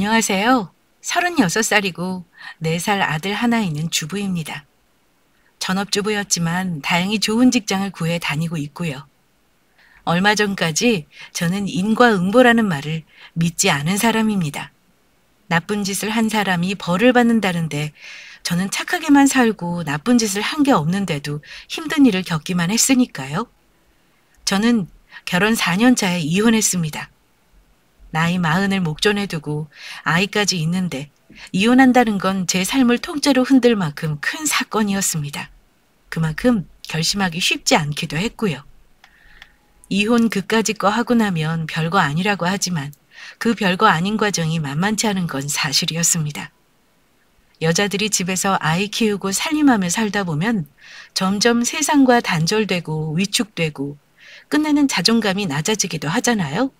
안녕하세요. 36살이고 4살 아들 하나 있는 주부입니다. 전업주부였지만 다행히 좋은 직장을 구해 다니고 있고요. 얼마 전까지 저는 인과응보라는 말을 믿지 않은 사람입니다. 나쁜 짓을 한 사람이 벌을 받는다는데 저는 착하게만 살고 나쁜 짓을 한 게 없는데도 힘든 일을 겪기만 했으니까요. 저는 결혼 4년 차에 이혼했습니다. 나이 40을 목전에 두고 아이까지 있는데 이혼한다는 건 제 삶을 통째로 흔들 만큼 큰 사건이었습니다. 그만큼 결심하기 쉽지 않기도 했고요. 이혼 그까짓 거 하고 나면 별거 아니라고 하지만 그 별거 아닌 과정이 만만치 않은 건 사실이었습니다. 여자들이 집에서 아이 키우고 살림하며 살다 보면 점점 세상과 단절되고 위축되고 끝내는 자존감이 낮아지기도 하잖아요.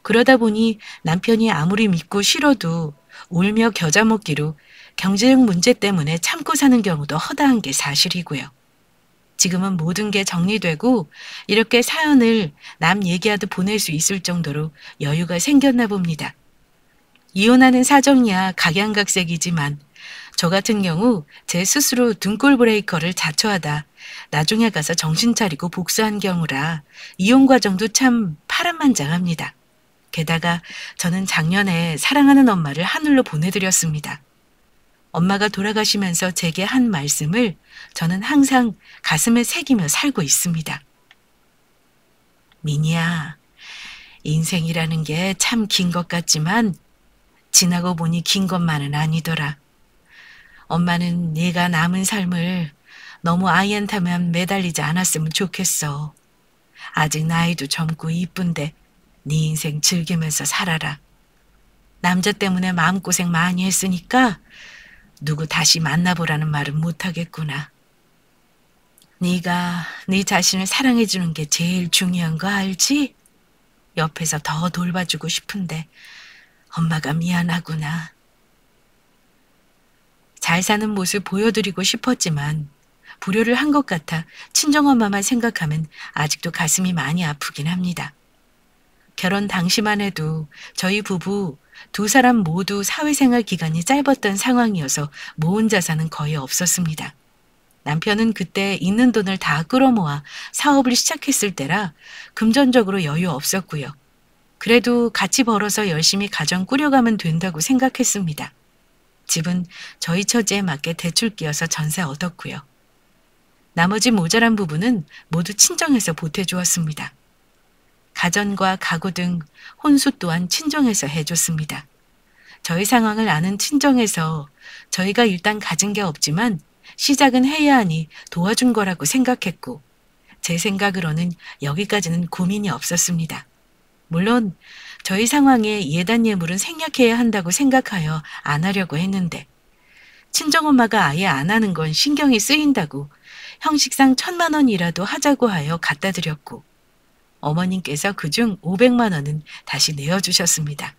그러다 보니 남편이 아무리 믿고 싫어도 울며 겨자 먹기로 경제적 문제 때문에 참고 사는 경우도 허다한 게 사실이고요. 지금은 모든 게 정리되고 이렇게 사연을 남 얘기하듯 보낼 수 있을 정도로 여유가 생겼나 봅니다. 이혼하는 사정이야 각양각색이지만 저 같은 경우 제 스스로 등골 브레이커를 자초하다 나중에 가서 정신 차리고 복수한 경우라 이혼 과정도 참 파란만장합니다. 게다가 저는 작년에 사랑하는 엄마를 하늘로 보내드렸습니다. 엄마가 돌아가시면서 제게 한 말씀을 저는 항상 가슴에 새기며 살고 있습니다. 미니야, 인생이라는 게 참 긴 것 같지만 지나고 보니 긴 것만은 아니더라. 엄마는 네가 남은 삶을 너무 아이한테만 매달리지 않았으면 좋겠어. 아직 나이도 젊고 이쁜데 네 인생 즐기면서 살아라. 남자 때문에 마음고생 많이 했으니까 누구 다시 만나보라는 말은 못하겠구나. 네가 네 자신을 사랑해주는 게 제일 중요한 거 알지? 옆에서 더 돌봐주고 싶은데 엄마가 미안하구나. 잘 사는 모습 보여드리고 싶었지만 불효를 한 것 같아 친정엄마만 생각하면 아직도 가슴이 많이 아프긴 합니다. 결혼 당시만 해도 저희 부부 두 사람 모두 사회생활 기간이 짧았던 상황이어서 모은 자산은 거의 없었습니다. 남편은 그때 있는 돈을 다 끌어모아 사업을 시작했을 때라 금전적으로 여유 없었고요. 그래도 같이 벌어서 열심히 가정 꾸려가면 된다고 생각했습니다. 집은 저희 처지에 맞게 대출 끼어서 전세 얻었고요. 나머지 모자란 부분은 모두 친정에서 보태주었습니다. 가전과 가구 등 혼수 또한 친정에서 해줬습니다. 저희 상황을 아는 친정에서 저희가 일단 가진 게 없지만 시작은 해야 하니 도와준 거라고 생각했고 제 생각으로는 여기까지는 고민이 없었습니다. 물론 저희 상황에 예단 예물은 생략해야 한다고 생각하여 안 하려고 했는데 친정엄마가 아예 안 하는 건 신경이 쓰인다고 형식상 1,000만 원이라도 하자고 하여 갖다 드렸고 어머님께서 그중 500만 원은 다시 내어주셨습니다.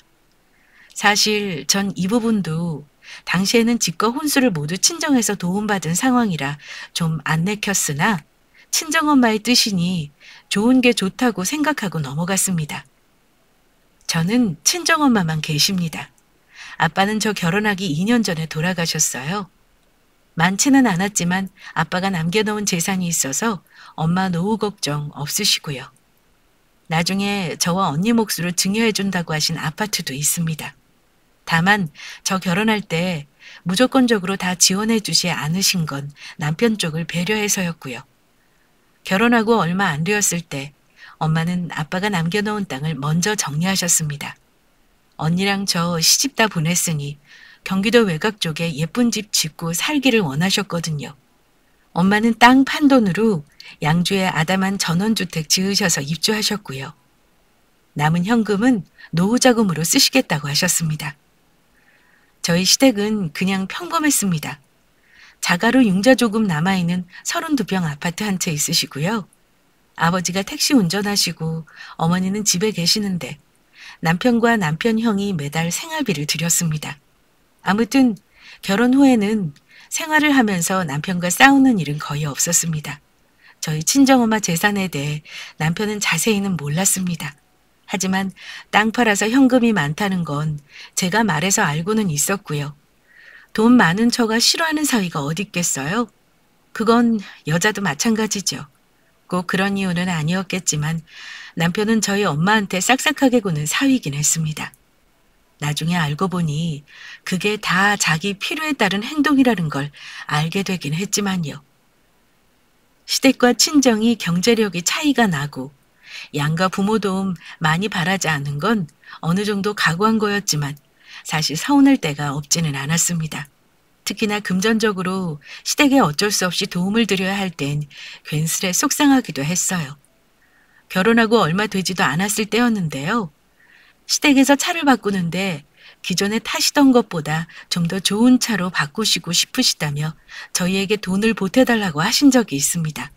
사실 전 이 부분도 당시에는 집과 혼수를 모두 친정에서 도움받은 상황이라 좀 안 내켰으나 친정엄마의 뜻이니 좋은 게 좋다고 생각하고 넘어갔습니다. 저는 친정엄마만 계십니다. 아빠는 저 결혼하기 2년 전에 돌아가셨어요. 많지는 않았지만 아빠가 남겨놓은 재산이 있어서 엄마 노후 걱정 없으시고요. 나중에 저와 언니 몫으로 증여해준다고 하신 아파트도 있습니다. 다만 저 결혼할 때 무조건적으로 다 지원해주지 않으신 건 남편 쪽을 배려해서였고요. 결혼하고 얼마 안 되었을 때 엄마는 아빠가 남겨놓은 땅을 먼저 정리하셨습니다. 언니랑 저 시집 다 보냈으니 경기도 외곽 쪽에 예쁜 집 짓고 살기를 원하셨거든요. 엄마는 땅 판 돈으로 양주에 아담한 전원주택 지으셔서 입주하셨고요. 남은 현금은 노후자금으로 쓰시겠다고 하셨습니다. 저희 시댁은 그냥 평범했습니다. 자가로 융자 조금 남아있는 32평 아파트 한 채 있으시고요. 아버지가 택시 운전하시고 어머니는 집에 계시는데 남편과 남편 형이 매달 생활비를 드렸습니다. 아무튼 결혼 후에는 생활을 하면서 남편과 싸우는 일은 거의 없었습니다. 저희 친정엄마 재산에 대해 남편은 자세히는 몰랐습니다. 하지만 땅 팔아서 현금이 많다는 건 제가 말해서 알고는 있었고요. 돈 많은 처가 싫어하는 사위가 어디 있겠어요? 그건 여자도 마찬가지죠. 꼭 그런 이유는 아니었겠지만 남편은 저희 엄마한테 싹싹하게 구는 사위이긴 했습니다. 나중에 알고 보니 그게 다 자기 필요에 따른 행동이라는 걸 알게 되긴 했지만요. 시댁과 친정이 경제력이 차이가 나고 양가 부모 도움 많이 바라지 않은 건 어느 정도 각오한 거였지만 사실 서운할 때가 없지는 않았습니다. 특히나 금전적으로 시댁에 어쩔 수 없이 도움을 드려야 할 땐 괜스레 속상하기도 했어요. 결혼하고 얼마 되지도 않았을 때였는데요. 시댁에서 차를 바꾸는데 기존에 타시던 것보다 좀 더 좋은 차로 바꾸시고 싶으시다며 저희에게 돈을 보태달라고 하신 적이 있습니다.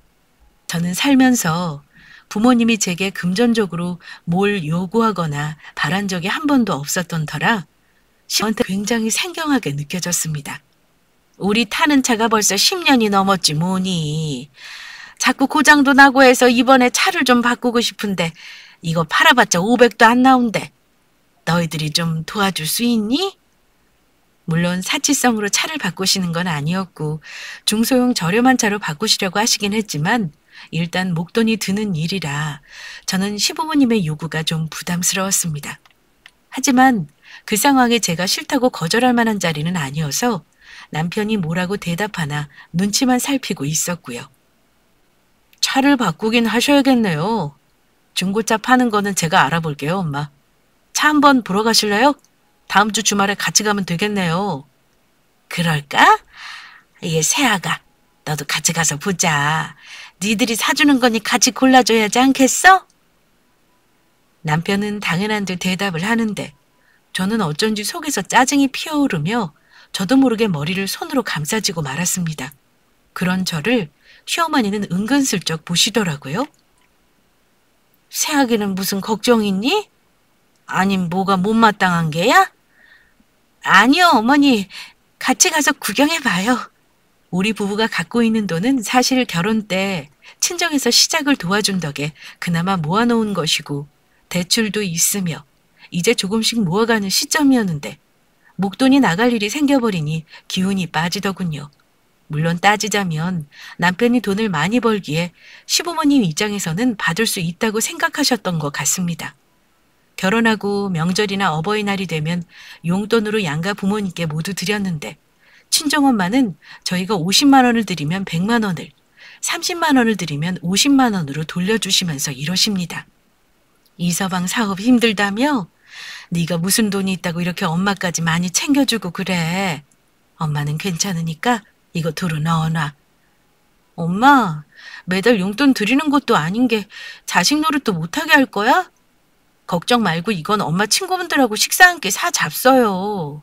저는 살면서 부모님이 제게 금전적으로 뭘 요구하거나 바란 적이 한 번도 없었던 터라 저한테 굉장히 생경하게 느껴졌습니다. 우리 타는 차가 벌써 10년이 넘었지 뭐니. 자꾸 고장도 나고 해서 이번에 차를 좀 바꾸고 싶은데 이거 팔아봤자 500도 안 나온대. 너희들이 좀 도와줄 수 있니? 물론 사치성으로 차를 바꾸시는 건 아니었고 중소형 저렴한 차로 바꾸시려고 하시긴 했지만 일단 목돈이 드는 일이라 저는 시부모님의 요구가 좀 부담스러웠습니다. 하지만 그 상황에 제가 싫다고 거절할 만한 자리는 아니어서 남편이 뭐라고 대답하나 눈치만 살피고 있었고요. 차를 바꾸긴 하셔야겠네요. 중고차 파는 거는 제가 알아볼게요, 엄마. 차 한번 보러 가실래요? 다음 주 주말에 같이 가면 되겠네요. 그럴까? 얘 새아가, 너도 같이 가서 보자. 니들이 사주는 거니 같이 골라줘야지 않겠어? 남편은 당연한 듯 대답을 하는데 저는 어쩐지 속에서 짜증이 피어오르며 저도 모르게 머리를 손으로 감싸지고 말았습니다. 그런 저를 시어머니는 은근슬쩍 보시더라고요. 새아기는 무슨 걱정 있니? 아님 뭐가 못마땅한 게야? 아니요, 어머니. 같이 가서 구경해봐요. 우리 부부가 갖고 있는 돈은 사실 결혼 때 친정에서 시작을 도와준 덕에 그나마 모아놓은 것이고 대출도 있으며 이제 조금씩 모아가는 시점이었는데 목돈이 나갈 일이 생겨버리니 기운이 빠지더군요. 물론 따지자면 남편이 돈을 많이 벌기에 시부모님 입장에서는 받을 수 있다고 생각하셨던 것 같습니다. 결혼하고 명절이나 어버이날이 되면 용돈으로 양가 부모님께 모두 드렸는데 친정엄마는 저희가 50만 원을 드리면 100만 원을, 30만 원을 드리면 50만 원으로 돌려주시면서 이러십니다. 이서방 사업 힘들다며? 네가 무슨 돈이 있다고 이렇게 엄마까지 많이 챙겨주고 그래. 엄마는 괜찮으니까 이거 도로 넣어놔. 엄마, 매달 용돈 드리는 것도 아닌 게 자식 노릇도 못하게 할 거야? 걱정 말고 이건 엄마 친구분들하고 식사 함께 사 잡숴요.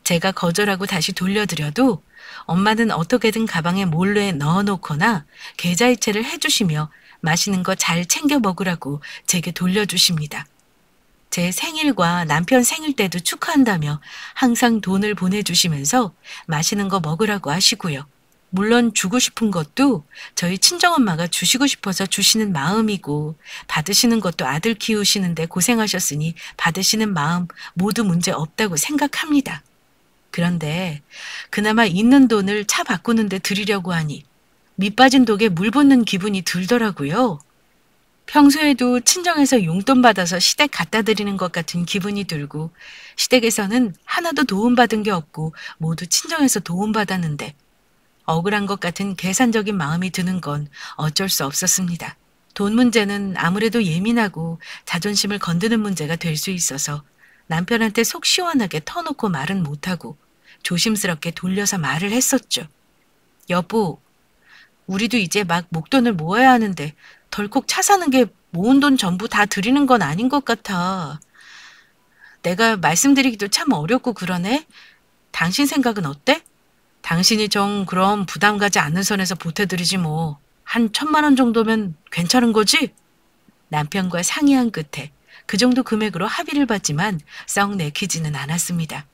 제가 거절하고 다시 돌려드려도 엄마는 어떻게든 가방에 몰래 넣어놓거나 계좌이체를 해주시며 맛있는 거 잘 챙겨 먹으라고 제게 돌려주십니다. 제 생일과 남편 생일 때도 축하한다며 항상 돈을 보내주시면서 맛있는 거 먹으라고 하시고요. 물론 주고 싶은 것도 저희 친정엄마가 주시고 싶어서 주시는 마음이고 받으시는 것도 아들 키우시는데 고생하셨으니 받으시는 마음 모두 문제 없다고 생각합니다. 그런데 그나마 있는 돈을 차 바꾸는데 드리려고 하니 밑 빠진 독에 물 붓는 기분이 들더라고요. 평소에도 친정에서 용돈 받아서 시댁 갖다 드리는 것 같은 기분이 들고 시댁에서는 하나도 도움받은 게 없고 모두 친정에서 도움받았는데 억울한 것 같은 계산적인 마음이 드는 건 어쩔 수 없었습니다. 돈 문제는 아무래도 예민하고 자존심을 건드는 문제가 될 수 있어서 남편한테 속 시원하게 터놓고 말은 못하고 조심스럽게 돌려서 말을 했었죠. 여보, 우리도 이제 막 목돈을 모아야 하는데 덜컥 차 사는 게 모은 돈 전부 다 드리는 건 아닌 것 같아. 내가 말씀드리기도 참 어렵고 그러네. 당신 생각은 어때? 당신이 정 그럼 부담 가지 않는 선에서 보태드리지 뭐. 한 1,000만 원 정도면 괜찮은 거지? 남편과 상의한 끝에 그 정도 금액으로 합의를 받지만 썩 내키지는 않았습니다.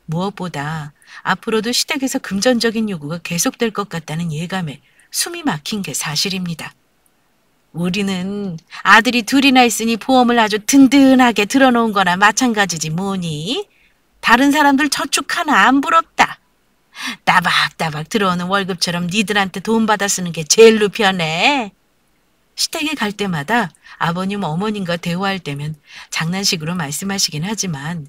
무엇보다 앞으로도 시댁에서 금전적인 요구가 계속될 것 같다는 예감에 숨이 막힌 게 사실입니다. 우리는 아들이 둘이나 있으니 보험을 아주 든든하게 들어놓은 거나 마찬가지지 뭐니? 다른 사람들 저축 하나 안 부럽다. 따박따박 들어오는 월급처럼 니들한테 돈 받아 쓰는 게 제일로 편해. 시댁에 갈 때마다 아버님, 어머님과 대화할 때면 장난식으로 말씀하시긴 하지만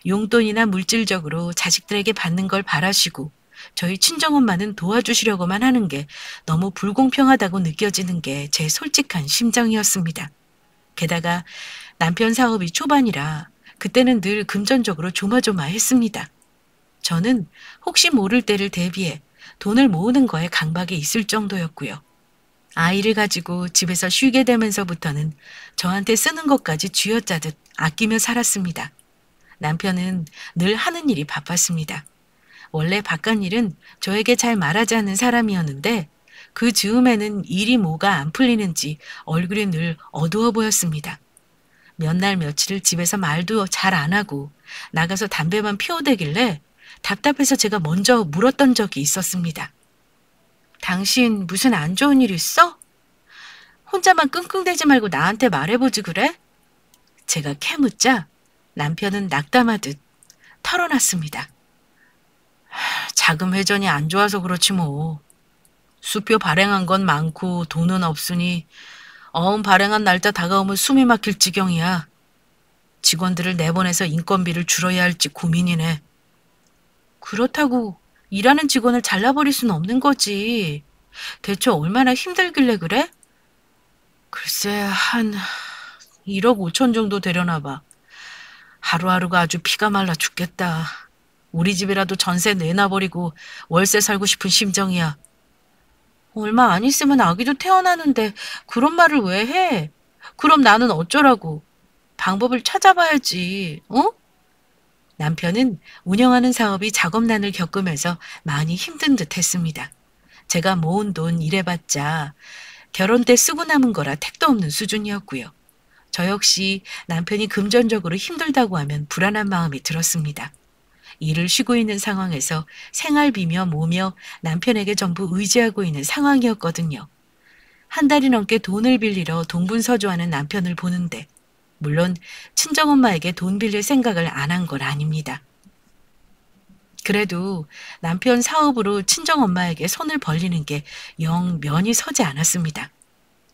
용돈이나 물질적으로 자식들에게 받는 걸 바라시고 저희 친정엄마는 도와주시려고만 하는 게 너무 불공평하다고 느껴지는 게 제 솔직한 심정이었습니다. 게다가 남편 사업이 초반이라 그때는 늘 금전적으로 조마조마했습니다. 저는 혹시 모를 때를 대비해 돈을 모으는 거에 강박이 있을 정도였고요. 아이를 가지고 집에서 쉬게 되면서부터는 저한테 쓰는 것까지 쥐어짜듯 아끼며 살았습니다. 남편은 늘 하는 일이 바빴습니다. 원래 바깥일은 저에게 잘 말하지 않는 사람이었는데 그 즈음에는 일이 뭐가 안 풀리는지 얼굴이 늘 어두워 보였습니다. 몇 날 며칠 집에서 말도 잘 안 하고 나가서 담배만 피워대길래 답답해서 제가 먼저 물었던 적이 있었습니다. 당신 무슨 안 좋은 일 있어? 혼자만 끙끙대지 말고 나한테 말해보지 그래? 제가 캐묻자 남편은 낙담하듯 털어놨습니다. 자금 회전이 안 좋아서 그렇지 뭐. 수표 발행한 건 많고 돈은 없으니 발행한 날짜 다가오면 숨이 막힐 지경이야. 직원들을 내보내서 인건비를 줄여야 할지 고민이네. 그렇다고 일하는 직원을 잘라버릴 순 없는 거지. 대체 얼마나 힘들길래 그래? 글쎄 한 1억 5천 정도 되려나 봐. 하루하루가 아주 피가 말라 죽겠다. 우리 집이라도 전세 내놔버리고 월세 살고 싶은 심정이야. 얼마 안 있으면 아기도 태어나는데 그런 말을 왜 해? 그럼 나는 어쩌라고? 방법을 찾아봐야지, 어? 남편은 운영하는 사업이 작업난을 겪으면서 많이 힘든 듯 했습니다. 제가 모은 돈 이래봤자 결혼 때 쓰고 남은 거라 택도 없는 수준이었고요. 저 역시 남편이 금전적으로 힘들다고 하면 불안한 마음이 들었습니다. 일을 쉬고 있는 상황에서 생활비며 뭐며 남편에게 전부 의지하고 있는 상황이었거든요. 한 달이 넘게 돈을 빌리러 동분서주하는 남편을 보는데 물론 친정엄마에게 돈 빌릴 생각을 안 한 건 아닙니다. 그래도 남편 사업으로 친정엄마에게 손을 벌리는 게 영 면이 서지 않았습니다.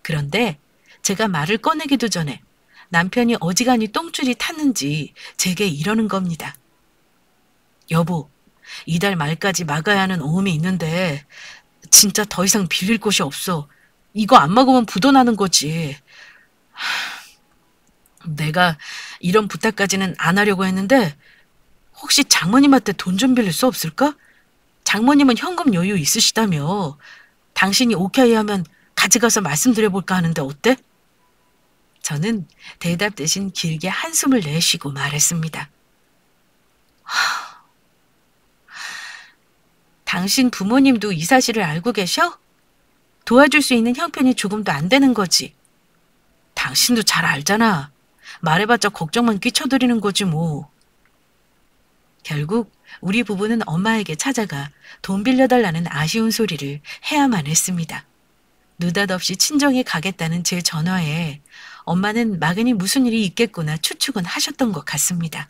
그런데 제가 말을 꺼내기도 전에 남편이 어지간히 똥줄이 탔는지 제게 이러는 겁니다. 여보, 이달 말까지 막아야 하는 어음이 있는데 진짜 더 이상 빌릴 곳이 없어. 이거 안 막으면 부도나는 거지. 내가 이런 부탁까지는 안 하려고 했는데 혹시 장모님한테 돈 좀 빌릴 수 없을까? 장모님은 현금 여유 있으시다며. 당신이 오케이 하면 가져가서 말씀드려볼까 하는데 어때? 저는 대답 대신 길게 한숨을 내쉬고 말했습니다. 당신 부모님도 이 사실을 알고 계셔? 도와줄 수 있는 형편이 조금도 안 되는 거지. 당신도 잘 알잖아. 말해봤자 걱정만 끼쳐드리는 거지 뭐. 결국 우리 부부는 엄마에게 찾아가 돈 빌려달라는 아쉬운 소리를 해야만 했습니다. 느닷없이 친정에 가겠다는 제 전화에 엄마는 막연히 무슨 일이 있겠구나 추측은 하셨던 것 같습니다.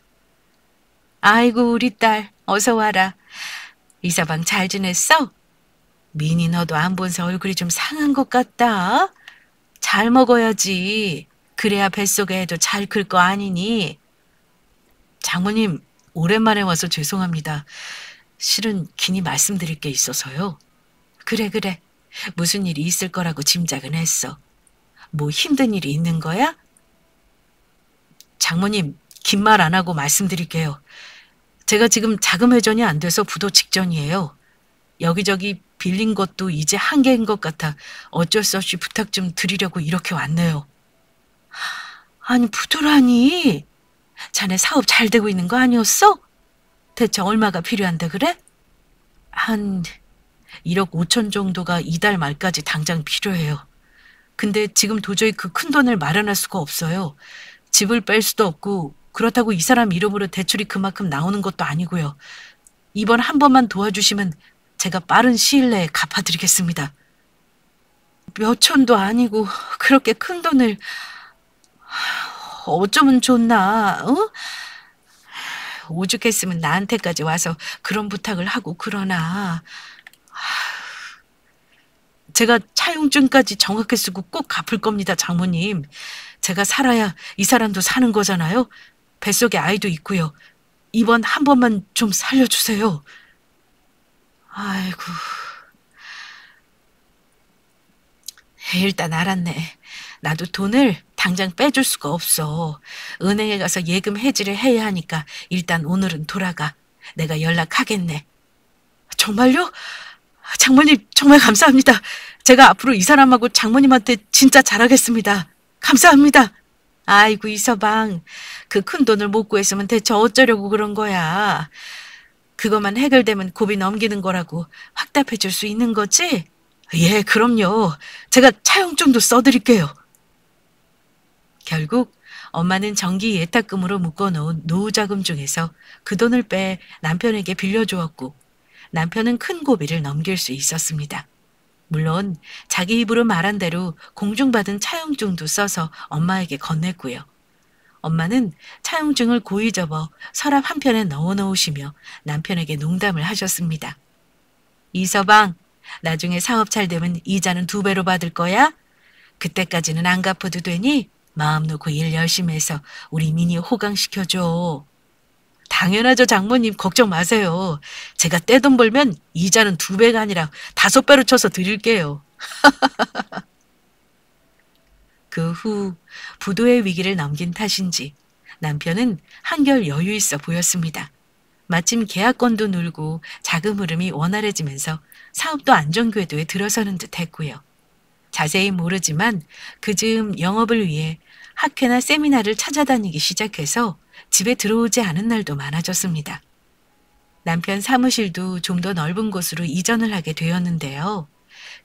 아이고 우리 딸 어서 와라. 이서방 잘 지냈어? 미니 너도 안 본새 얼굴이 좀 상한 것 같다. 잘 먹어야지. 그래야 뱃속에 애도 잘 클 거 아니니. 장모님 오랜만에 와서 죄송합니다. 실은 긴히 말씀드릴 게 있어서요. 그래. 무슨 일이 있을 거라고 짐작은 했어. 뭐 힘든 일이 있는 거야? 장모님 긴 말 안 하고 말씀드릴게요. 제가 지금 자금 회전이 안 돼서 부도 직전이에요. 여기저기 빌린 것도 이제 한계인 것 같아 어쩔 수 없이 부탁 좀 드리려고 이렇게 왔네요. 아니 부도라니. 자네 사업 잘 되고 있는 거 아니었어? 대체 얼마가 필요한데 그래? 한 1억 5천 정도가 이달 말까지 당장 필요해요. 근데 지금 도저히 그 큰 돈을 마련할 수가 없어요. 집을 뺄 수도 없고 그렇다고 이 사람 이름으로 대출이 그만큼 나오는 것도 아니고요. 이번 한 번만 도와주시면 제가 빠른 시일 내에 갚아드리겠습니다. 몇 촌도 아니고 그렇게 큰 돈을 어쩌면 좋나, 어? 오죽했으면 나한테까지 와서 그런 부탁을 하고 그러나. 제가 차용증까지 정확히 쓰고 꼭 갚을 겁니다, 장모님. 제가 살아야 이 사람도 사는 거잖아요. 뱃속에 아이도 있고요. 이번 한 번만 좀 살려주세요. 아이고, 일단 알았네. 나도 돈을 당장 빼줄 수가 없어. 은행에 가서 예금 해지를 해야 하니까 일단 오늘은 돌아가. 내가 연락하겠네. 정말요? 장모님, 정말 감사합니다. 제가 앞으로 이 사람하고 장모님한테 진짜 잘하겠습니다. 감사합니다. 아이고, 이서방. 그 큰 돈을 못 구했으면 대체 어쩌려고 그런 거야. 그것만 해결되면 고비 넘기는 거라고 확답해 줄 수 있는 거지? 예, 그럼요. 제가 차용증도 써드릴게요. 결국 엄마는 정기 예탁금으로 묶어놓은 노후자금 중에서 그 돈을 빼 남편에게 빌려주었고 남편은 큰 고비를 넘길 수 있었습니다. 물론 자기 입으로 말한 대로 공중받은 차용증도 써서 엄마에게 건넸고요. 엄마는 차용증을 고이 접어 서랍 한편에 넣어놓으시며 남편에게 농담을 하셨습니다. 이서방, 나중에 사업 잘 되면 이자는 2배로 받을 거야? 그때까지는 안 갚아도 되니 마음 놓고 일 열심히 해서 우리 미니 호강시켜줘. 당연하죠, 장모님. 걱정 마세요. 제가 떼돈 벌면 이자는 2배가 아니라 5배로 쳐서 드릴게요. 그 후 부도의 위기를 넘긴 탓인지 남편은 한결 여유 있어 보였습니다. 마침 계약건도 늘고 자금 흐름이 원활해지면서 사업도 안정궤도에 들어서는 듯 했고요. 자세히 모르지만 그즈음 영업을 위해 학회나 세미나를 찾아다니기 시작해서 집에 들어오지 않은 날도 많아졌습니다. 남편 사무실도 좀 더 넓은 곳으로 이전을 하게 되었는데요.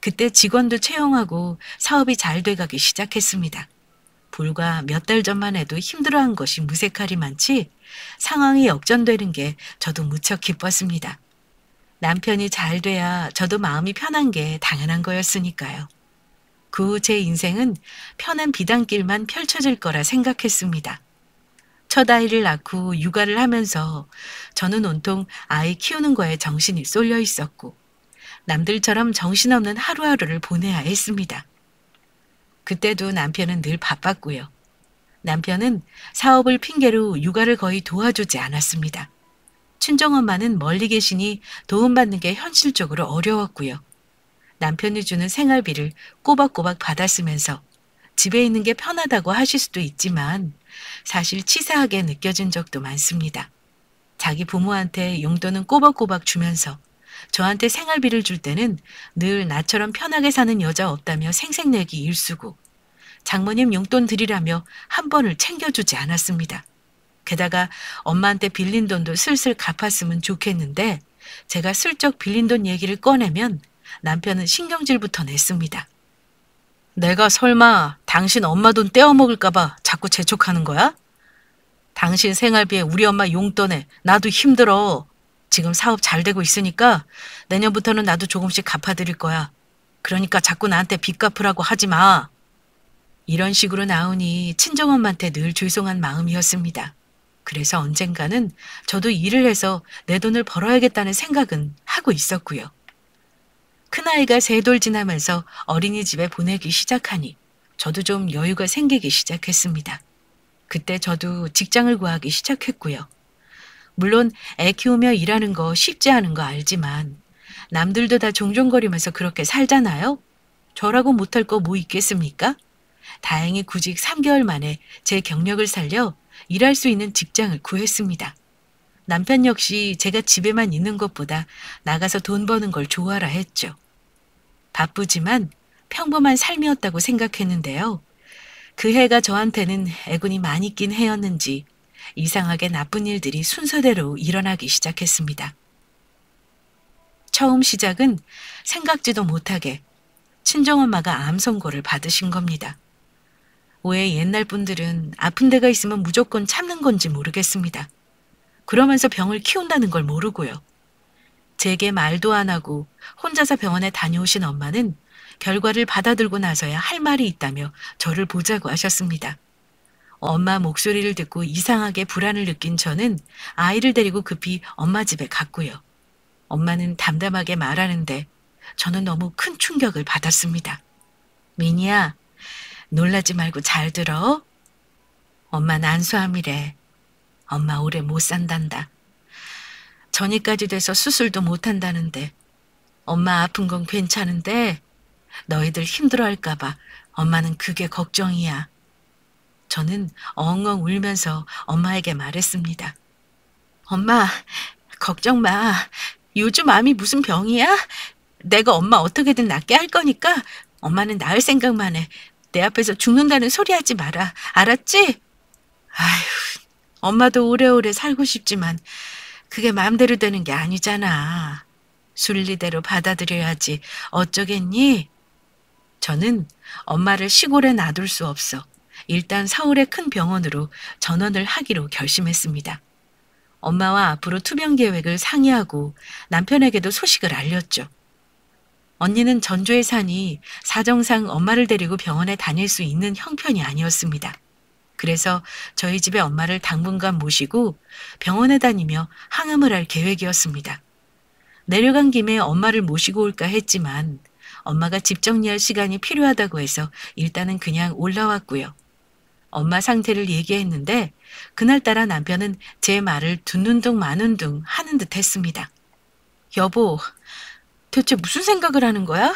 그때 직원도 채용하고 사업이 잘 돼가기 시작했습니다. 불과 몇 달 전만 해도 힘들어한 것이 무색하리만치 상황이 역전되는 게 저도 무척 기뻤습니다. 남편이 잘 돼야 저도 마음이 편한 게 당연한 거였으니까요. 그 후 제 인생은 편한 비단길만 펼쳐질 거라 생각했습니다. 첫 아이를 낳고 육아를 하면서 저는 온통 아이 키우는 거에 정신이 쏠려 있었고 남들처럼 정신없는 하루하루를 보내야 했습니다. 그때도 남편은 늘 바빴고요. 남편은 사업을 핑계로 육아를 거의 도와주지 않았습니다. 친정엄마는 멀리 계시니 도움받는 게 현실적으로 어려웠고요. 남편이 주는 생활비를 꼬박꼬박 받았으면서 집에 있는 게 편하다고 하실 수도 있지만 사실 치사하게 느껴진 적도 많습니다. 자기 부모한테 용돈은 꼬박꼬박 주면서 저한테 생활비를 줄 때는 늘 나처럼 편하게 사는 여자 없다며 생색내기 일쑤고 장모님 용돈 드리라며 한 번을 챙겨주지 않았습니다. 게다가 엄마한테 빌린 돈도 슬슬 갚았으면 좋겠는데 제가 슬쩍 빌린 돈 얘기를 꺼내면 남편은 신경질부터 냈습니다. 내가 설마 당신 엄마 돈 떼어먹을까 봐 자꾸 재촉하는 거야? 당신 생활비에 우리 엄마 용돈에 나도 힘들어. 지금 사업 잘 되고 있으니까 내년부터는 나도 조금씩 갚아드릴 거야. 그러니까 자꾸 나한테 빚 갚으라고 하지 마. 이런 식으로 나오니 친정엄마한테 늘 죄송한 마음이었습니다. 그래서 언젠가는 저도 일을 해서 내 돈을 벌어야겠다는 생각은 하고 있었고요. 큰아이가 3돌 지나면서 어린이집에 보내기 시작하니 저도 좀 여유가 생기기 시작했습니다. 그때 저도 직장을 구하기 시작했고요. 물론 애 키우며 일하는 거 쉽지 않은 거 알지만 남들도 다 종종거리면서 그렇게 살잖아요. 저라고 못할 거 뭐 있겠습니까? 다행히 구직 3개월 만에 제 경력을 살려 일할 수 있는 직장을 구했습니다. 남편 역시 제가 집에만 있는 것보다 나가서 돈 버는 걸 좋아라 했죠. 바쁘지만 평범한 삶이었다고 생각했는데요. 그 해가 저한테는 애군이 많이 낀 해였는지 이상하게 나쁜 일들이 순서대로 일어나기 시작했습니다. 처음 시작은 생각지도 못하게 친정엄마가 암 선고를 받으신 겁니다. 왜 옛날 분들은 아픈 데가 있으면 무조건 참는 건지 모르겠습니다. 그러면서 병을 키운다는 걸 모르고요. 제게 말도 안 하고 혼자서 병원에 다녀오신 엄마는 결과를 받아들고 나서야 할 말이 있다며 저를 보자고 하셨습니다. 엄마 목소리를 듣고 이상하게 불안을 느낀 저는 아이를 데리고 급히 엄마 집에 갔고요. 엄마는 담담하게 말하는데 저는 너무 큰 충격을 받았습니다. 미니야, 놀라지 말고 잘 들어. 엄마 난소암이래. 엄마 오래 못 산단다. 전이까지 돼서 수술도 못 한다는데 엄마 아픈 건 괜찮은데 너희들 힘들어할까봐 엄마는 그게 걱정이야. 저는 엉엉 울면서 엄마에게 말했습니다. 엄마, 걱정 마. 요즘 암이 무슨 병이야? 내가 엄마 어떻게든 낫게 할 거니까 엄마는 나을 생각만 해. 내 앞에서 죽는다는 소리 하지 마라. 알았지? 아휴, 엄마도 오래오래 살고 싶지만 그게 마음대로 되는 게 아니잖아. 순리대로 받아들여야지. 어쩌겠니? 저는 엄마를 시골에 놔둘 수 없어 일단 서울의 큰 병원으로 전원을 하기로 결심했습니다. 엄마와 앞으로 투병 계획을 상의하고 남편에게도 소식을 알렸죠. 언니는 전주에 사니 사정상 엄마를 데리고 병원에 다닐 수 있는 형편이 아니었습니다. 그래서 저희 집에 엄마를 당분간 모시고 병원에 다니며 항암을 할 계획이었습니다. 내려간 김에 엄마를 모시고 올까 했지만 엄마가 집 정리할 시간이 필요하다고 해서 일단은 그냥 올라왔고요. 엄마 상태를 얘기했는데 그날따라 남편은 제 말을 듣는 둥 마는 둥 하는 듯 했습니다. 여보, 대체 무슨 생각을 하는 거야?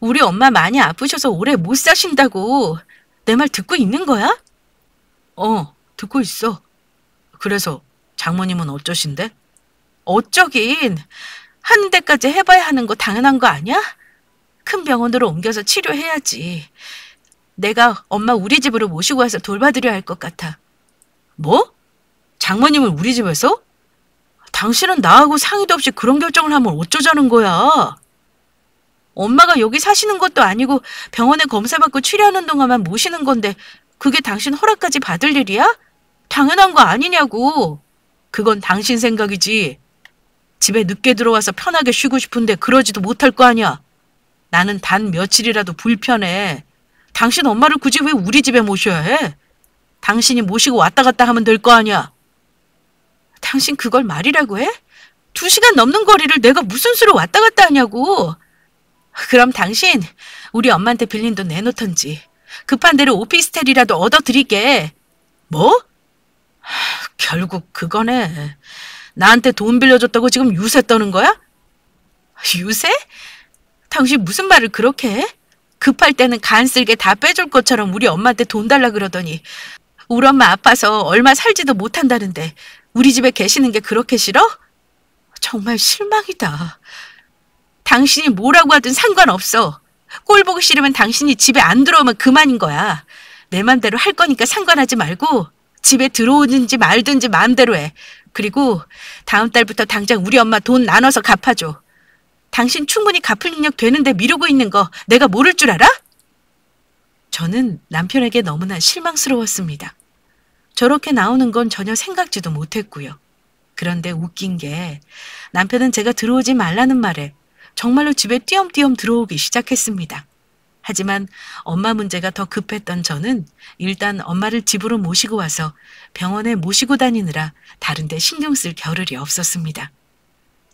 우리 엄마 많이 아프셔서 오래 못 사신다고. 내 말 듣고 있는 거야? 듣고 있어. 그래서 장모님은 어쩌신데? 어쩌긴. 하는 데까지 해봐야 하는 거 당연한 거 아니야? 큰 병원으로 옮겨서 치료해야지. 내가 엄마 우리 집으로 모시고 와서 돌봐드려야 할 것 같아. 뭐? 장모님을 우리 집에서? 당신은 나하고 상의도 없이 그런 결정을 하면 어쩌자는 거야? 엄마가 여기 사시는 것도 아니고 병원에 검사받고 치료하는 동안만 모시는 건데 그게 당신 허락까지 받을 일이야? 당연한 거 아니냐고. 그건 당신 생각이지. 집에 늦게 들어와서 편하게 쉬고 싶은데 그러지도 못할 거 아니야. 나는 단 며칠이라도 불편해. 당신 엄마를 굳이 왜 우리 집에 모셔야 해? 당신이 모시고 왔다 갔다 하면 될 거 아니야. 당신 그걸 말이라고 해? 2시간 넘는 거리를 내가 무슨 수로 왔다 갔다 하냐고. 그럼 당신 우리 엄마한테 빌린 돈 내놓던지. 급한 대로 오피스텔이라도 얻어드리게. 뭐? 결국 그거네. 나한테 돈 빌려줬다고 지금 유세 떠는 거야? 유세? 당신 무슨 말을 그렇게 해? 급할 때는 간쓸게 다 빼줄 것처럼 우리 엄마한테 돈 달라 그러더니 우리 엄마 아파서 얼마 살지도 못한다는데 우리 집에 계시는 게 그렇게 싫어? 정말 실망이다. 당신이 뭐라고 하든 상관없어. 꼴 보기 싫으면 당신이 집에 안 들어오면 그만인 거야. 내 맘대로 할 거니까 상관하지 말고 집에 들어오든지 말든지 마음대로 해. 그리고 다음 달부터 당장 우리 엄마 돈 나눠서 갚아줘. 당신 충분히 갚을 능력 되는데 미루고 있는 거 내가 모를 줄 알아? 저는 남편에게 너무나 실망스러웠습니다. 저렇게 나오는 건 전혀 생각지도 못했고요. 그런데 웃긴 게 남편은 제가 들어오지 말라는 말에 정말로 집에 띄엄띄엄 들어오기 시작했습니다. 하지만 엄마 문제가 더 급했던 저는 일단 엄마를 집으로 모시고 와서 병원에 모시고 다니느라 다른 데 신경 쓸 겨를이 없었습니다.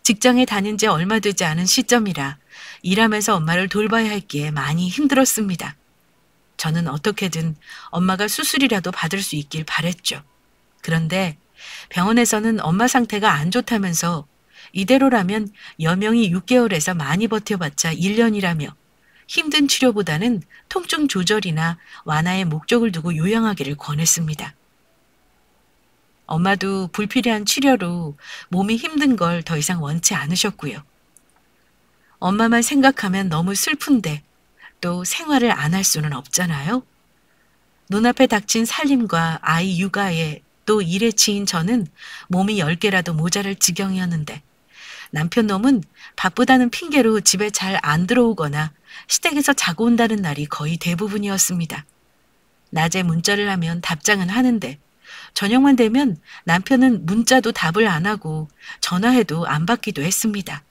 직장에 다닌 지 얼마 되지 않은 시점이라 일하면서 엄마를 돌봐야 했기에 많이 힘들었습니다. 저는 어떻게든 엄마가 수술이라도 받을 수 있길 바랬죠. 그런데 병원에서는 엄마 상태가 안 좋다면서 이대로라면 여명이 6개월에서 많이 버텨봤자 1년이라며 힘든 치료보다는 통증 조절이나 완화의 목적을 두고 요양하기를 권했습니다. 엄마도 불필요한 치료로 몸이 힘든 걸 더 이상 원치 않으셨고요. 엄마만 생각하면 너무 슬픈데 또 생활을 안 할 수는 없잖아요. 눈앞에 닥친 살림과 아이 육아에 또 일에 치인 저는 몸이 10개라도 모자랄 지경이었는데 남편 놈은 바쁘다는 핑계로 집에 잘 안 들어오거나 시댁에서 자고 온다는 날이 거의 대부분이었습니다. 낮에 문자를 하면 답장은 하는데 저녁만 되면 남편은 문자도 답을 안 하고 전화해도 안 받기도 했습니다.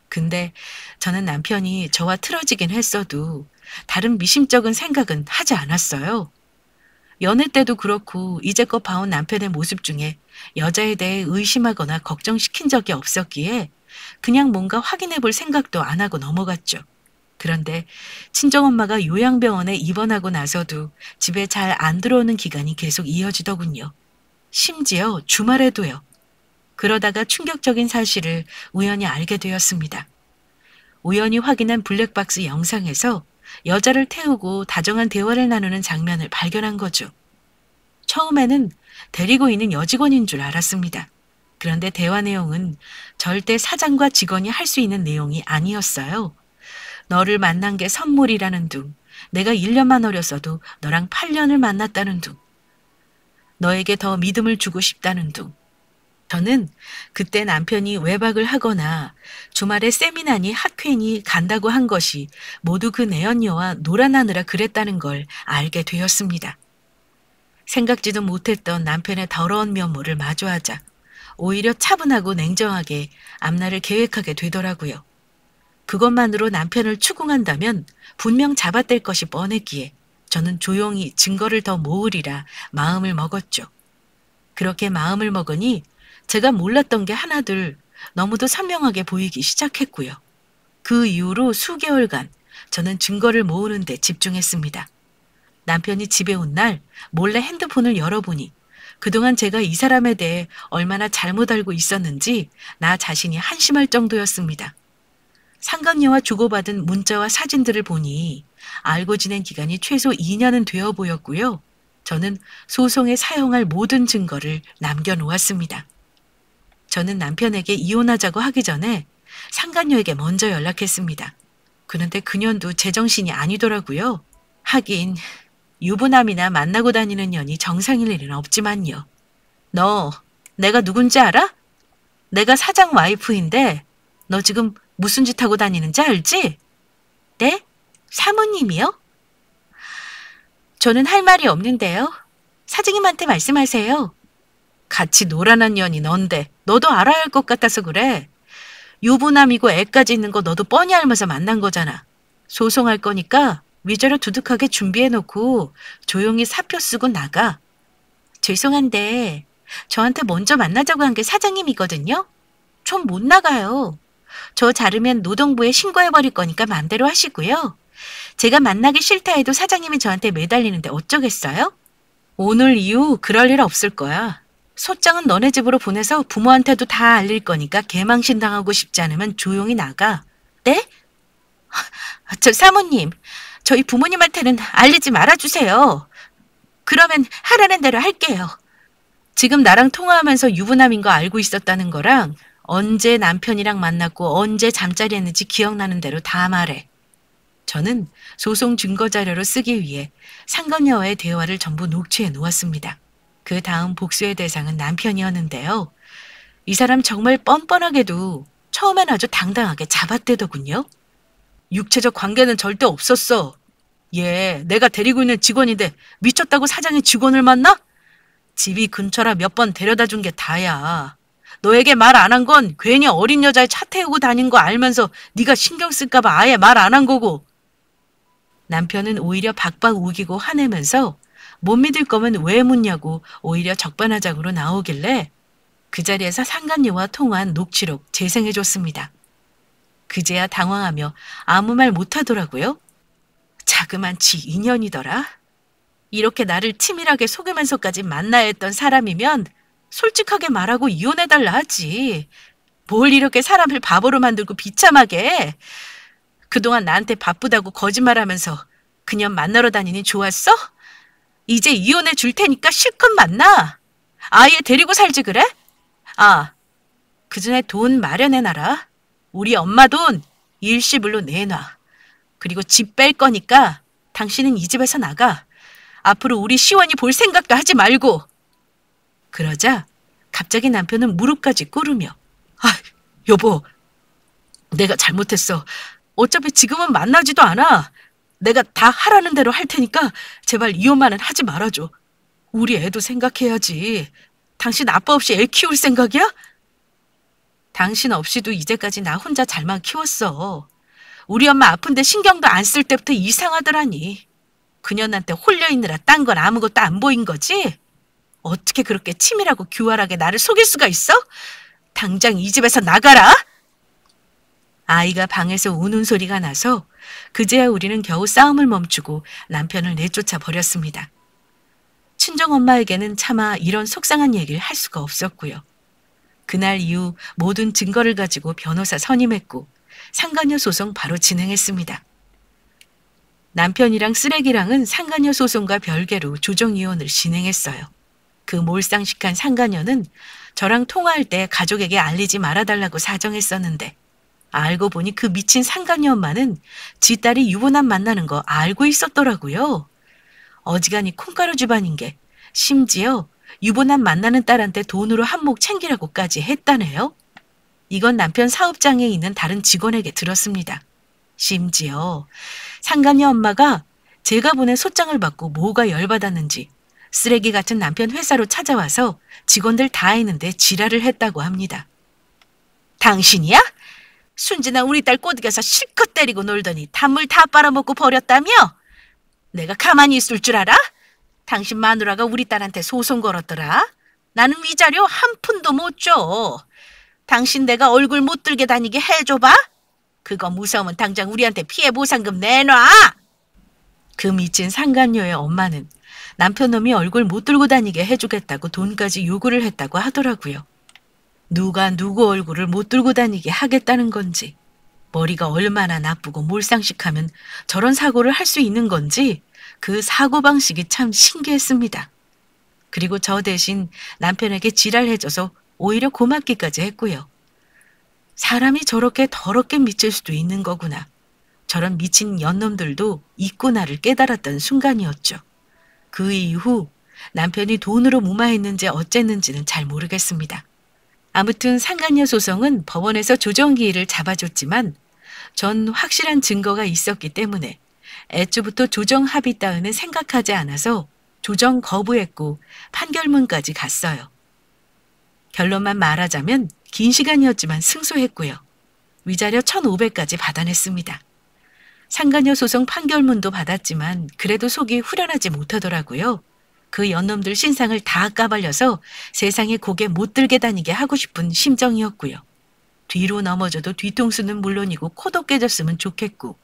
근데 저는 남편이 저와 틀어지긴 했어도 다른 미심쩍은 생각은 하지 않았어요. 연애 때도 그렇고 이제껏 봐온 남편의 모습 중에 여자에 대해 의심하거나 걱정시킨 적이 없었기에 그냥 뭔가 확인해 볼 생각도 안 하고 넘어갔죠. 그런데 친정엄마가 요양병원에 입원하고 나서도 집에 잘 안 들어오는 기간이 계속 이어지더군요. 심지어 주말에도요. 그러다가 충격적인 사실을 우연히 알게 되었습니다. 우연히 확인한 블랙박스 영상에서 여자를 태우고 다정한 대화를 나누는 장면을 발견한 거죠. 처음에는 데리고 있는 여직원인 줄 알았습니다. 그런데 대화 내용은 절대 사장과 직원이 할 수 있는 내용이 아니었어요. 너를 만난 게 선물이라는 둥, 내가 1년만 어렸어도 너랑 8년을 만났다는 둥, 너에게 더 믿음을 주고 싶다는 둥. 저는 그때 남편이 외박을 하거나 주말에 세미나니 학회니 간다고 한 것이 모두 그 내연녀와 놀아나느라 그랬다는 걸 알게 되었습니다. 생각지도 못했던 남편의 더러운 면모를 마주하자 오히려 차분하고 냉정하게 앞날을 계획하게 되더라고요. 그것만으로 남편을 추궁한다면 분명 잡아댈 것이 뻔했기에 저는 조용히 증거를 더 모으리라 마음을 먹었죠. 그렇게 마음을 먹으니 제가 몰랐던 게 하나둘 너무도 선명하게 보이기 시작했고요. 그 이후로 수개월간 저는 증거를 모으는 데 집중했습니다. 남편이 집에 온 날 몰래 핸드폰을 열어보니 그동안 제가 이 사람에 대해 얼마나 잘못 알고 있었는지 나 자신이 한심할 정도였습니다. 상간녀와 주고받은 문자와 사진들을 보니 알고 지낸 기간이 최소 2년은 되어 보였고요. 저는 소송에 사용할 모든 증거를 남겨놓았습니다. 저는 남편에게 이혼하자고 하기 전에 상간녀에게 먼저 연락했습니다. 그런데 그년도 제정신이 아니더라고요. 하긴 유부남이나 만나고 다니는 년이 정상일 일은 없지만요. 너 내가 누군지 알아? 내가 사장 와이프인데 너 지금 무슨 짓 하고 다니는지 알지? 네? 사모님이요? 저는 할 말이 없는데요. 사장님한테 말씀하세요. 같이 놀아난 년이 넌데 너도 알아야 할 것 같아서 그래. 유부남이고 애까지 있는 거 너도 뻔히 알면서 만난 거잖아. 소송할 거니까 위자료 두둑하게 준비해놓고 조용히 사표 쓰고 나가. 죄송한데 저한테 먼저 만나자고 한 게 사장님이거든요. 전 못 나가요. 저 자르면 노동부에 신고해버릴 거니까 맘대로 하시고요. 제가 만나기 싫다 해도 사장님이 저한테 매달리는데 어쩌겠어요? 오늘 이후 그럴 일 없을 거야. 소장은 너네 집으로 보내서 부모한테도 다 알릴 거니까 개망신 당하고 싶지 않으면 조용히 나가. 네? 저 사모님, 저희 부모님한테는 알리지 말아주세요. 그러면 하라는 대로 할게요. 지금 나랑 통화하면서 유부남인 거 알고 있었다는 거랑 언제 남편이랑 만났고 언제 잠자리 했는지 기억나는 대로 다 말해. 저는 소송 증거 자료로 쓰기 위해 상간녀와의 대화를 전부 녹취해 놓았습니다. 그 다음 복수의 대상은 남편이었는데요. 이 사람 정말 뻔뻔하게도 처음엔 아주 당당하게 잡아떼더군요. 육체적 관계는 절대 없었어. 얘 내가 데리고 있는 직원인데 미쳤다고 사장이 직원을 만나? 집이 근처라 몇 번 데려다 준 게 다야. 너에게 말 안 한 건 괜히 어린 여자애 차 태우고 다닌 거 알면서 네가 신경 쓸까 봐 아예 말 안 한 거고. 남편은 오히려 박박 우기고 화내면서 못 믿을 거면 왜 묻냐고 오히려 적반하장으로 나오길래 그 자리에서 상간녀와 통화한 녹취록 재생해줬습니다. 그제야 당황하며 아무 말 못하더라고요. 자그만치 인연이더라. 이렇게 나를 치밀하게 속이면서까지 만나야 했던 사람이면 솔직하게 말하고 이혼해달라 하지. 뭘 이렇게 사람을 바보로 만들고 비참하게 해. 그동안 나한테 바쁘다고 거짓말하면서 그년 만나러 다니니 좋았어? 이제 이혼해 줄 테니까 실컷 만나. 아예 데리고 살지 그래? 아, 그전에 돈 마련해놔라. 우리 엄마 돈 일시불로 내놔. 그리고 집 뺄 거니까 당신은 이 집에서 나가. 앞으로 우리 시원이 볼 생각도 하지 말고. 그러자 갑자기 남편은 무릎까지 꿇으며 아, 여보, 내가 잘못했어. 어차피 지금은 만나지도 않아. 내가 다 하라는 대로 할 테니까 제발 이혼만은 하지 말아줘. 우리 애도 생각해야지. 당신 아빠 없이 애 키울 생각이야? 당신 없이도 이제까지 나 혼자 잘만 키웠어. 우리 엄마 아픈데 신경도 안 쓸 때부터 이상하더라니. 그년한테 홀려있느라 딴 건 아무것도 안 보인 거지? 어떻게 그렇게 치밀하고 교활하게 나를 속일 수가 있어? 당장 이 집에서 나가라! 아이가 방에서 우는 소리가 나서 그제야 우리는 겨우 싸움을 멈추고 남편을 내쫓아 버렸습니다. 친정엄마에게는 차마 이런 속상한 얘기를 할 수가 없었고요. 그날 이후 모든 증거를 가지고 변호사 선임했고 상간녀 소송 바로 진행했습니다. 남편이랑 쓰레기랑은 상간녀 소송과 별개로 조정이혼을 진행했어요. 그 몰상식한 상간녀는 저랑 통화할 때 가족에게 알리지 말아달라고 사정했었는데 알고 보니 그 미친 상간녀 엄마는 지 딸이 유부남 만나는 거 알고 있었더라고요. 어지간히 콩가루 집안인 게 심지어 유부남 만나는 딸한테 돈으로 한몫 챙기라고까지 했다네요. 이건 남편 사업장에 있는 다른 직원에게 들었습니다. 심지어 상간녀 엄마가 제가 보낸 소장을 받고 뭐가 열받았는지 쓰레기 같은 남편 회사로 찾아와서 직원들 다 있는데 지랄을 했다고 합니다. 당신이야? 순진한 우리 딸 꼬드겨서 실컷 때리고 놀더니 단물 다 빨아먹고 버렸다며? 내가 가만히 있을 줄 알아? 당신 마누라가 우리 딸한테 소송 걸었더라. 나는 위자료 한 푼도 못 줘. 당신 내가 얼굴 못 들게 다니게 해줘봐. 그거 무서우면 당장 우리한테 피해 보상금 내놔. 그 미친 상간녀의 엄마는 남편 놈이 얼굴 못 들고 다니게 해주겠다고 돈까지 요구를 했다고 하더라고요. 누가 누구 얼굴을 못 들고 다니게 하겠다는 건지, 머리가 얼마나 나쁘고 몰상식하면 저런 사고를 할 수 있는 건지 그 사고방식이 참 신기했습니다. 그리고 저 대신 남편에게 지랄해줘서 오히려 고맙기까지 했고요. 사람이 저렇게 더럽게 미칠 수도 있는 거구나. 저런 미친 연놈들도 있구나를 깨달았던 순간이었죠. 그 이후 남편이 돈으로 무마했는지 어쨌는지는 잘 모르겠습니다. 아무튼 상간녀 소송은 법원에서 조정기일을 잡아줬지만 전 확실한 증거가 있었기 때문에 애초부터 조정 합의 따위는 생각하지 않아서 조정 거부했고 판결문까지 갔어요. 결론만 말하자면 긴 시간이었지만 승소했고요. 위자료 1,500까지 받아냈습니다. 상간녀 소송 판결문도 받았지만 그래도 속이 후련하지 못하더라고요. 그 연놈들 신상을 다 까발려서 세상에 고개 못 들게 다니게 하고 싶은 심정이었고요. 뒤로 넘어져도 뒤통수는 물론이고 코도 깨졌으면 좋겠고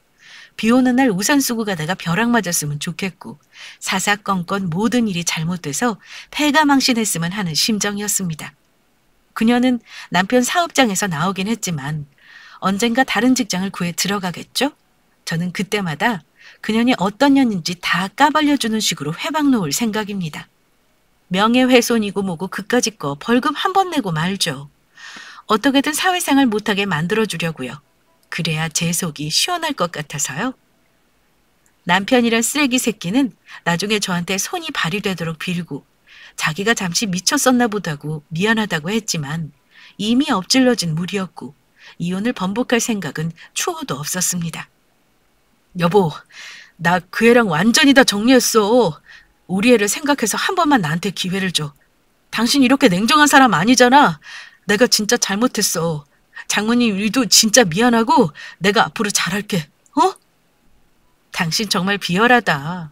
비 오는 날 우산 쓰고 가다가 벼락 맞았으면 좋겠고 사사건건 모든 일이 잘못돼서 패가망신했으면 하는 심정이었습니다. 그녀는 남편 사업장에서 나오긴 했지만 언젠가 다른 직장을 구해 들어가겠죠? 저는 그때마다 그년이 어떤 년인지 다 까발려주는 식으로 회방 놓을 생각입니다. 명예훼손이고 뭐고 그까짓 거 벌금 한 번 내고 말죠. 어떻게든 사회생활 못하게 만들어주려고요. 그래야 제 속이 시원할 것 같아서요. 남편이란 쓰레기 새끼는 나중에 저한테 손이 발휘되도록 빌고 자기가 잠시 미쳤었나 보다고 미안하다고 했지만 이미 엎질러진 물이었고 이혼을 번복할 생각은 추호도 없었습니다. 여보, 나 그 애랑 완전히 다 정리했어. 우리 애를 생각해서 한 번만 나한테 기회를 줘. 당신 이렇게 냉정한 사람 아니잖아. 내가 진짜 잘못했어. 장모님 일도 진짜 미안하고 내가 앞으로 잘할게. 어? 당신 정말 비열하다.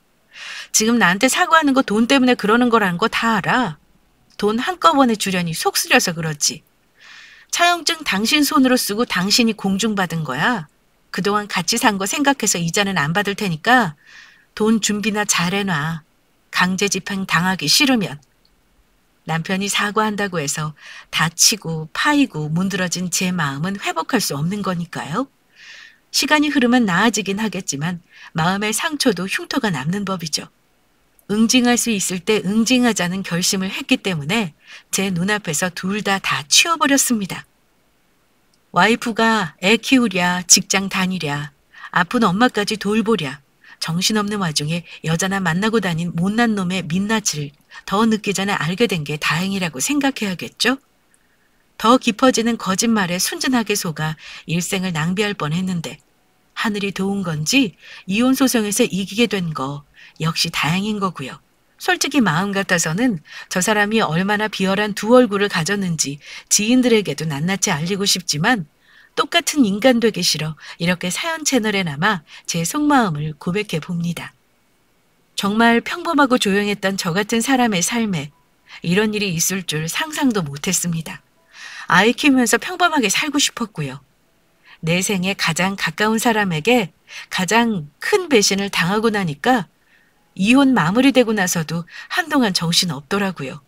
지금 나한테 사과하는 거 돈 때문에 그러는 거라는 거 다 알아. 돈 한꺼번에 주려니 속 쓰려서 그렇지. 차용증 당신 손으로 쓰고 당신이 공중받은 거야. 그동안 같이 산 거 생각해서 이자는 안 받을 테니까 돈 준비나 잘해놔. 강제 집행 당하기 싫으면. 남편이 사과한다고 해서 다치고 파이고 문드러진 제 마음은 회복할 수 없는 거니까요. 시간이 흐르면 나아지긴 하겠지만 마음의 상처도 흉터가 남는 법이죠. 응징할 수 있을 때 응징하자는 결심을 했기 때문에 제 눈앞에서 둘 다 치워버렸습니다. 와이프가 애 키우랴, 직장 다니랴, 아픈 엄마까지 돌보랴, 정신없는 와중에 여자나 만나고 다닌 못난 놈의 민낯을 더 늦기 전에 알게 된 게 다행이라고 생각해야겠죠? 더 깊어지는 거짓말에 순진하게 속아 일생을 낭비할 뻔했는데 하늘이 도운 건지 이혼 소송에서 이기게 된 거 역시 다행인 거고요. 솔직히 마음 같아서는 저 사람이 얼마나 비열한 두 얼굴을 가졌는지 지인들에게도 낱낱이 알리고 싶지만 똑같은 인간 되기 싫어 이렇게 사연 채널에 남아 제 속마음을 고백해 봅니다. 정말 평범하고 조용했던 저 같은 사람의 삶에 이런 일이 있을 줄 상상도 못했습니다. 아이 키우면서 평범하게 살고 싶었고요. 내 생에 가장 가까운 사람에게 가장 큰 배신을 당하고 나니까 이혼 마무리되고 나서도 한동안 정신 없더라고요.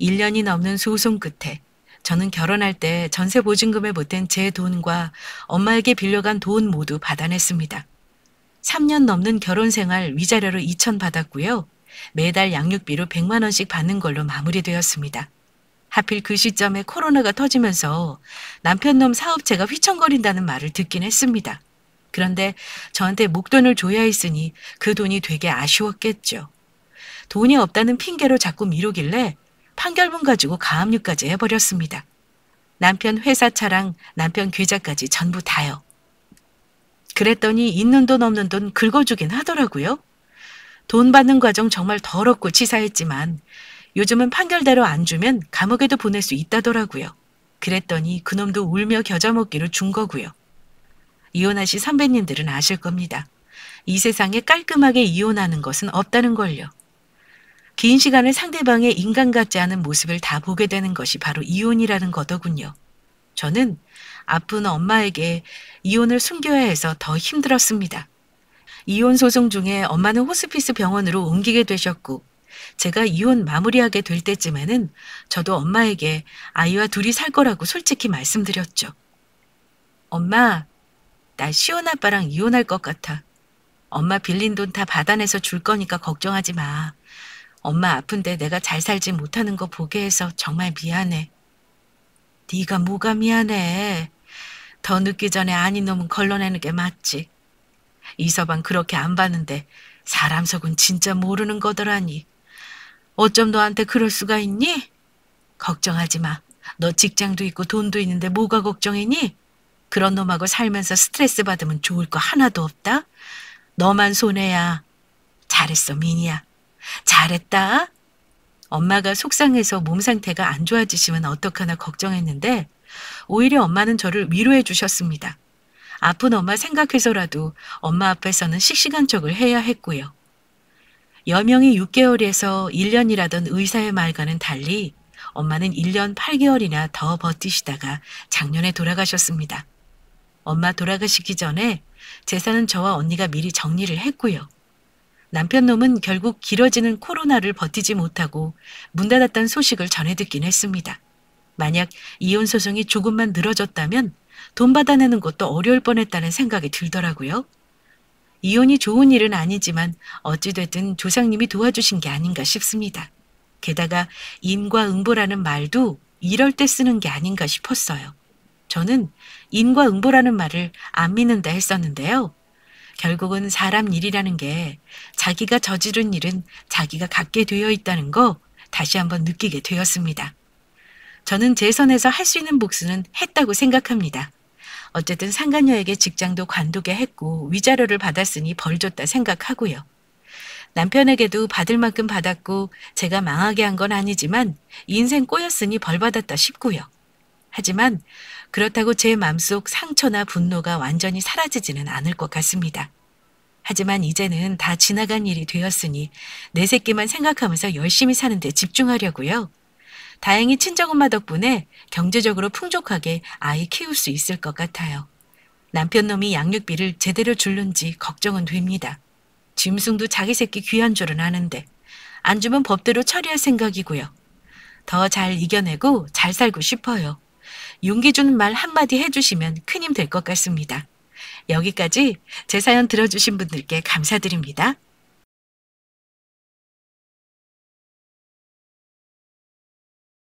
1년이 넘는 소송 끝에 저는 결혼할 때 전세 보증금을 보탠 제 돈과 엄마에게 빌려간 돈 모두 받아냈습니다. 3년 넘는 결혼 생활 위자료로 2천 받았고요. 매달 양육비로 100만 원씩 받는 걸로 마무리되었습니다. 하필 그 시점에 코로나가 터지면서 남편 놈 사업체가 휘청거린다는 말을 듣긴 했습니다. 그런데 저한테 목돈을 줘야 했으니 그 돈이 되게 아쉬웠겠죠. 돈이 없다는 핑계로 자꾸 미루길래 판결문 가지고 가압류까지 해버렸습니다. 남편 회사 차랑 남편 계좌까지 전부 다요. 그랬더니 있는 돈 없는 돈 긁어주긴 하더라고요. 돈 받는 과정 정말 더럽고 치사했지만 요즘은 판결대로 안 주면 감옥에도 보낼 수 있다더라고요. 그랬더니 그놈도 울며 겨자 먹기로 준 거고요. 이혼하신 선배님들은 아실 겁니다. 이 세상에 깔끔하게 이혼하는 것은 없다는 걸요. 긴 시간을 상대방의 인간 같지 않은 모습을 다 보게 되는 것이 바로 이혼이라는 거더군요. 저는 아픈 엄마에게 이혼을 숨겨야 해서 더 힘들었습니다. 이혼 소송 중에 엄마는 호스피스 병원으로 옮기게 되셨고 제가 이혼 마무리하게 될 때쯤에는 저도 엄마에게 아이와 둘이 살 거라고 솔직히 말씀드렸죠. 엄마, 나 시온아빠랑 이혼할 것 같아. 엄마 빌린 돈 다 받아내서 줄 거니까 걱정하지 마. 엄마 아픈데 내가 잘 살지 못하는 거 보게 해서 정말 미안해. 네가 뭐가 미안해. 더 늦기 전에 아닌 놈은 걸러내는 게 맞지. 이서방 그렇게 안 봤는데 사람 속은 진짜 모르는 거더라니. 어쩜 너한테 그럴 수가 있니? 걱정하지 마. 너 직장도 있고 돈도 있는데 뭐가 걱정이니? 그런 놈하고 살면서 스트레스 받으면 좋을 거 하나도 없다. 너만 손해야. 잘했어, 미니야. 잘했다. 엄마가 속상해서 몸 상태가 안 좋아지시면 어떡하나 걱정했는데 오히려 엄마는 저를 위로해 주셨습니다. 아픈 엄마 생각해서라도 엄마 앞에서는 씩씩한 척을 해야 했고요. 여명이 6개월에서 1년이라던 의사의 말과는 달리 엄마는 1년 8개월이나 더 버티시다가 작년에 돌아가셨습니다. 엄마 돌아가시기 전에 재산은 저와 언니가 미리 정리를 했고요. 남편 놈은 결국 길어지는 코로나를 버티지 못하고 문 닫았다는 소식을 전해 듣긴 했습니다. 만약 이혼 소송이 조금만 늘어졌다면 돈 받아내는 것도 어려울 뻔했다는 생각이 들더라고요. 이혼이 좋은 일은 아니지만 어찌됐든 조상님이 도와주신 게 아닌가 싶습니다. 게다가 인과응보라는 말도 이럴 때 쓰는 게 아닌가 싶었어요. 저는 인과응보라는 말을 안 믿는다 했었는데요. 결국은 사람 일이라는 게 자기가 저지른 일은 자기가 갖게 되어 있다는 거 다시 한번 느끼게 되었습니다. 저는 제 선에서 할 수 있는 복수는 했다고 생각합니다. 어쨌든 상간녀에게 직장도 관두게 했고 위자료를 받았으니 벌 줬다 생각하고요. 남편에게도 받을 만큼 받았고 제가 망하게 한 건 아니지만 인생 꼬였으니 벌 받았다 싶고요. 하지만 그렇다고 제 마음속 상처나 분노가 완전히 사라지지는 않을 것 같습니다. 하지만 이제는 다 지나간 일이 되었으니 내 새끼만 생각하면서 열심히 사는 데 집중하려고요. 다행히 친정엄마 덕분에 경제적으로 풍족하게 아이 키울 수 있을 것 같아요. 남편 놈이 양육비를 제대로 줄는지 걱정은 됩니다. 짐승도 자기 새끼 귀한 줄은 아는데 안 주면 법대로 처리할 생각이고요. 더 잘 이겨내고 잘 살고 싶어요. 용기 주는 말 한마디 해주시면 큰 힘 될 것 같습니다. 여기까지 제 사연 들어주신 분들께 감사드립니다.